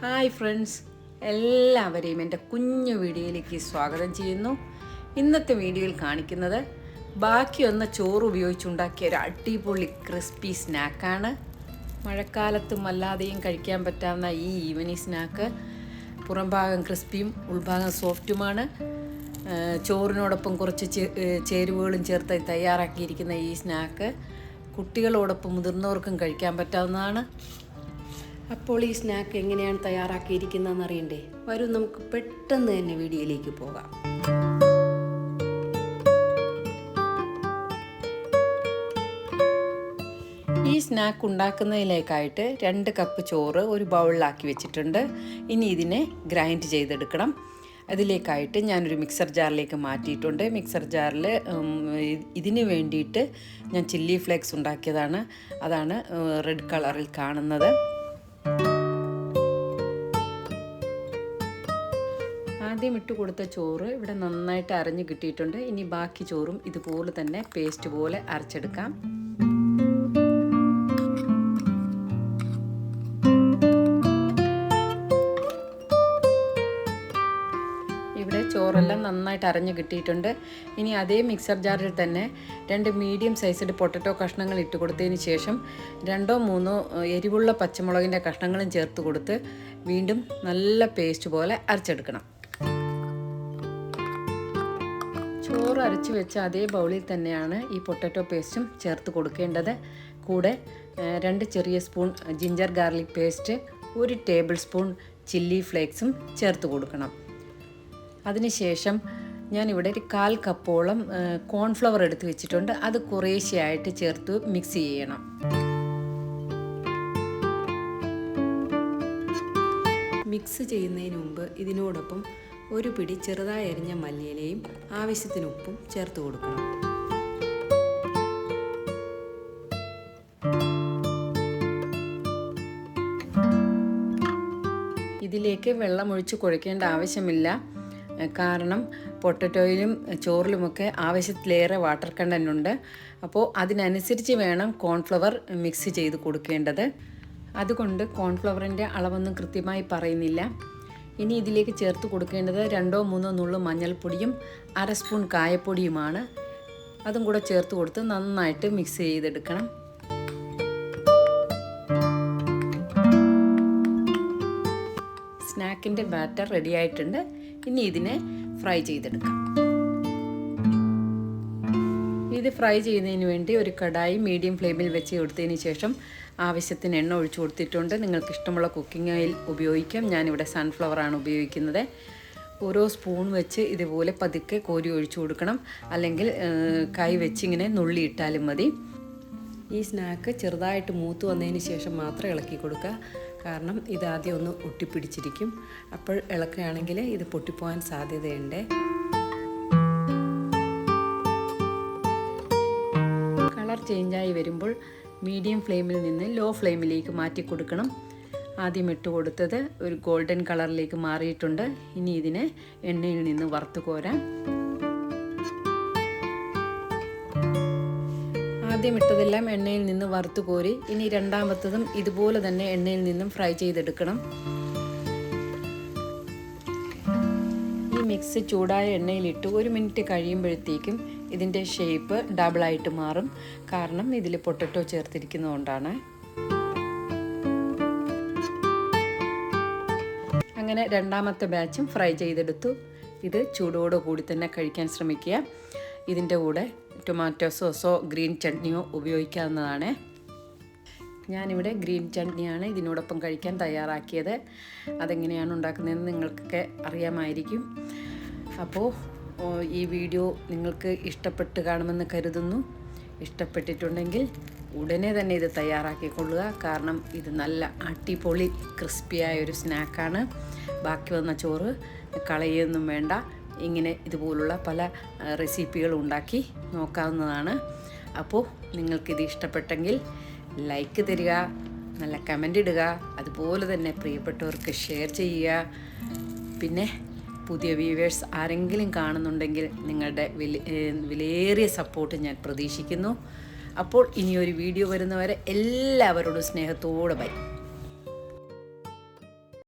Hi friends, എല്ലാവരെയും എൻ്റെ കുഞ്ഞു വീഡിയോയിലേക്ക് സ്വാഗതം ചെയ്യുന്നു. ഇന്നത്തെ വീഡിയോയിൽ കാണിക്കുന്നത് ബാക്കി വന്ന ചോറ് ഉപയോഗിച്ചുണ്ടാക്കിയ ഒരു അടിപൊളി ക്രിസ്പി സ്നാക്കാണ്. മഴക്കാലത്തും അല്ലാതെയും കഴിക്കാൻ പറ്റാവുന്ന ഈ ഈവനിങ് സ്നാക്ക് പുറംഭാഗം ക്രിസ്പിയും ഉൾഭാഗം സോഫ്റ്റുമാണ്. ചോറിനോടൊപ്പം കുറച്ച് ചേരുവകളും ചേർത്ത് തയ്യാറാക്കിയിരിക്കുന്ന ഈ സ്നാക്ക് കുട്ടികളോടൊപ്പം മുതിർന്നവർക്കും കഴിക്കാൻ പറ്റാവുന്നതാണ്. അപ്പോൾ ഈ സ്നാക്ക് എങ്ങനെയാണ് തയ്യാറാക്കിയിരിക്കുന്നതെന്ന് അറിയണ്ടേ? വരൂ, നമുക്ക് പെട്ടെന്ന് തന്നെ വീഡിയോയിലേക്ക് പോകാം. ഈ സ്നാക്ക് ഉണ്ടാക്കുന്നതിലേക്കായിട്ട് 2 കപ്പ് ചോറ് ഒരു ബൗളിലാക്കി വെച്ചിട്ടുണ്ട്. ഇനി ഇതിനെ ഗ്രൈൻഡ് ചെയ്തെടുക്കണം. അതിലേക്കായിട്ട് ഞാനൊരു മിക്സർ ജാറിലേക്ക് മാറ്റിയിട്ടുണ്ട്. മിക്സർ ജാറിൽ ഇതിന് വേണ്ടിയിട്ട് ഞാൻ ചില്ലി ഫ്ലേക്സ് ഉണ്ടാക്കിയതാണ്. അതാണ് റെഡ് കളറിൽ കാണുന്നത്. ആദ്യം ഇട്ട് കൊടുത്ത ചോറ് ഇവിടെ നന്നായിട്ട് അരഞ്ഞ് കിട്ടിയിട്ടുണ്ട്. ഇനി ബാക്കി ചോറും ഇതുപോലെ തന്നെ പേസ്റ്റ് പോലെ അരച്ചെടുക്കാം. ഇവിടെ ചോറെല്ലാം നന്നായിട്ട് അരഞ്ഞ് കിട്ടിയിട്ടുണ്ട്. ഇനി അതേ മിക്സർ ജാറിൽ തന്നെ 2 മീഡിയം സൈസിൽ പൊട്ടറ്റോ കഷ്ണങ്ങൾ ഇട്ട് കൊടുത്തതിന് ശേഷം 2-3 എരിവുള്ള പച്ചമുളകിൻ്റെ കഷ്ണങ്ങളും ചേർത്ത് കൊടുത്ത് വീണ്ടും നല്ല പേസ്റ്റ് പോലെ അരച്ചെടുക്കണം. ചോറ് അരച്ച് വെച്ച അതേ ബൗളിൽ തന്നെയാണ് ഈ പൊട്ടറ്റോ പേസ്റ്റും ചേർത്ത് കൊടുക്കേണ്ടത്. കൂടെ 2 ചെറിയ spoon ginger garlic paste, 1 table spoon chili ഫ്ലേക്സും ചേർത്ത് കൊടുക്കണം. അതിനുശേഷം ഞാനിവിടെ ഒരു 1/4 കപ്പോളം കോൺഫ്ലവർ എടുത്ത് വെച്ചിട്ടുണ്ട്. അത് കുറേശ്ശെയായിട്ട് ചേർത്ത് മിക്സ് ചെയ്യണം. മിക്സ് ചെയ്യുന്നതിന് മുമ്പ് ഇതിനോടൊപ്പം 1 പിടി ചെറുതായി അരിഞ്ഞ മല്ലിയിലയും ആവശ്യത്തിന് ഉപ്പും ചേർത്ത് കൊടുക്കണം. ഇതിലേക്ക് വെള്ളമൊഴിച്ച് കുഴക്കേണ്ട ആവശ്യമില്ല. കാരണം പൊട്ടറ്റോയിലും ചോറിലുമൊക്കെ ആവശ്യത്തിലേറെ വാട്ടർ കണ്ടൻ്റ് ഉണ്ട്. അപ്പോൾ അതിനനുസരിച്ച് വേണം കോൺഫ്ലവർ മിക്സ് ചെയ്ത് കൊടുക്കേണ്ടത്. അതുകൊണ്ട് കോൺഫ്ലവറിൻ്റെ അളവൊന്നും കൃത്യമായി പറയുന്നില്ല. ഇനി ഇതിലേക്ക് ചേർത്ത് കൊടുക്കേണ്ടത് 2-3 നുള്ളു മഞ്ഞൾപ്പൊടിയും 1/2 സ്പൂൺ കായപ്പൊടിയുമാണ്. അതും കൂടെ ചേർത്ത് കൊടുത്ത് നന്നായിട്ട് മിക്സ് ചെയ്തെടുക്കണം. സ്നാക്കിൻ്റെ ബാറ്റർ റെഡി ആയിട്ടുണ്ട്. ഇനി ഇതിനെ ഫ്രൈ ചെയ്തെടുക്കാം. ഇത് ഫ്രൈ ചെയ്യുന്നതിന് വേണ്ടി ഒരു കടായി മീഡിയം ഫ്ലെയിമിൽ വെച്ച് കൊടുത്തതിന് ശേഷം ആവശ്യത്തിന് എണ്ണ ഒഴിച്ചു കൊടുത്തിട്ടുണ്ട്. നിങ്ങൾക്ക് ഇഷ്ടമുള്ള കുക്കിംഗ് ഓയിൽ ഉപയോഗിക്കാം. ഞാനിവിടെ സൺഫ്ലവറാണ് ഉപയോഗിക്കുന്നത്. ഓരോ സ്പൂൺ വെച്ച് ഇതുപോലെ പതുക്കെ കോരി ഒഴിച്ചു കൊടുക്കണം. അല്ലെങ്കിൽ കൈ വെച്ച് ഇങ്ങനെ നുള്ളിയിട്ടാലും മതി. ഈ സ്നാക്ക് ചെറുതായിട്ട് മൂത്ത് വന്നതിന് ശേഷം മാത്രം ഇളക്കി കൊടുക്കുക. കാരണം ഇതാദ്യം ഒന്ന് ഒട്ടിപ്പിടിച്ചിരിക്കും. അപ്പോൾ ഇളക്കുകയാണെങ്കിൽ ഇത് പൊട്ടിപ്പോകാൻ സാധ്യതയുണ്ട്. കളർ ചേഞ്ചായി വരുമ്പോൾ മീഡിയം ഫ്ലെയിമിൽ നിന്ന് ലോ ഫ്ലെയിമിലേക്ക് മാറ്റി കൊടുക്കണം. ആദ്യം ഇട്ട് കൊടുത്തത് ഒരു ഗോൾഡൻ കളറിലേക്ക് മാറിയിട്ടുണ്ട്. ഇനി ഇതിനെ എണ്ണയിൽ നിന്ന് വറുത്ത് കോരാം. ആദ്യം ഇട്ടതെല്ലാം എണ്ണയിൽ നിന്ന് വറുത്ത് കോരി ഇനി രണ്ടാമത്തതും ഇതുപോലെ തന്നെ എണ്ണയിൽ നിന്നും ഫ്രൈ ചെയ്തെടുക്കണം. ഈ മിക്സ് ചൂടായ എണ്ണയിലിട്ട് 1 മിനിറ്റ് കഴിയുമ്പോഴത്തേക്കും ഇതിൻ്റെ ഷേപ്പ് ഡബിളായിട്ട് മാറും. കാരണം ഇതിൽ പൊട്ടറ്റോ ചേർത്തിരിക്കുന്നതുകൊണ്ടാണ്. അങ്ങനെ രണ്ടാമത്തെ ബാച്ചും ഫ്രൈ ചെയ്തെടുത്തു. ഇത് ചൂടോടു കൂടി തന്നെ കഴിക്കാൻ ശ്രമിക്കുക. ഇതിൻ്റെ കൂടെ ടൊമാറ്റോ സോസോ ഗ്രീൻ ചട്നിയോ ഉപയോഗിക്കാവുന്നതാണ്. ഞാനിവിടെ ഗ്രീൻ ചട്നിയാണ് ഇതിനോടൊപ്പം കഴിക്കാൻ തയ്യാറാക്കിയത്. അതെങ്ങനെയാണ് ഉണ്ടാക്കുന്നതെന്ന് നിങ്ങൾക്കൊക്കെ അറിയാമായിരിക്കും. അപ്പോൾ ഈ വീഡിയോ നിങ്ങൾക്ക് ഇഷ്ടപ്പെട്ട് കാണുമെന്ന് കരുതുന്നു. ഇഷ്ടപ്പെട്ടിട്ടുണ്ടെങ്കിൽ ഉടനെ തന്നെ ഇത് തയ്യാറാക്കിക്കൊള്ളുക. കാരണം ഇത് നല്ല അടിപൊളി ക്രിസ്പിയായ ഒരു സ്നാക്കാണ്. ബാക്കി വന്ന ചോറ് കളയൊന്നും വേണ്ട. ഇങ്ങനെ ഇതുപോലുള്ള പല റെസിപ്പികൾ ഉണ്ടാക്കി നോക്കാവുന്നതാണ്. അപ്പോൾ നിങ്ങൾക്കിത് ഇഷ്ടപ്പെട്ടെങ്കിൽ ലൈക്ക് തരിക, നല്ല കമൻ്റ് ഇടുക. അതുപോലെ തന്നെ പ്രിയപ്പെട്ടവർക്ക് ഷെയർ ചെയ്യുക. പിന്നെ പുതിയ വ്യൂവേഴ്സ് ആരെങ്കിലും കാണുന്നുണ്ടെങ്കിൽ നിങ്ങളുടെ വിലയേറിയ സപ്പോർട്ട് ഞാൻ പ്രതീക്ഷിക്കുന്നു. അപ്പോൾ ഇനിയൊരു വീഡിയോ വരുന്നവരെ എല്ലാവരോടും സ്നേഹത്തോടെ ബൈ.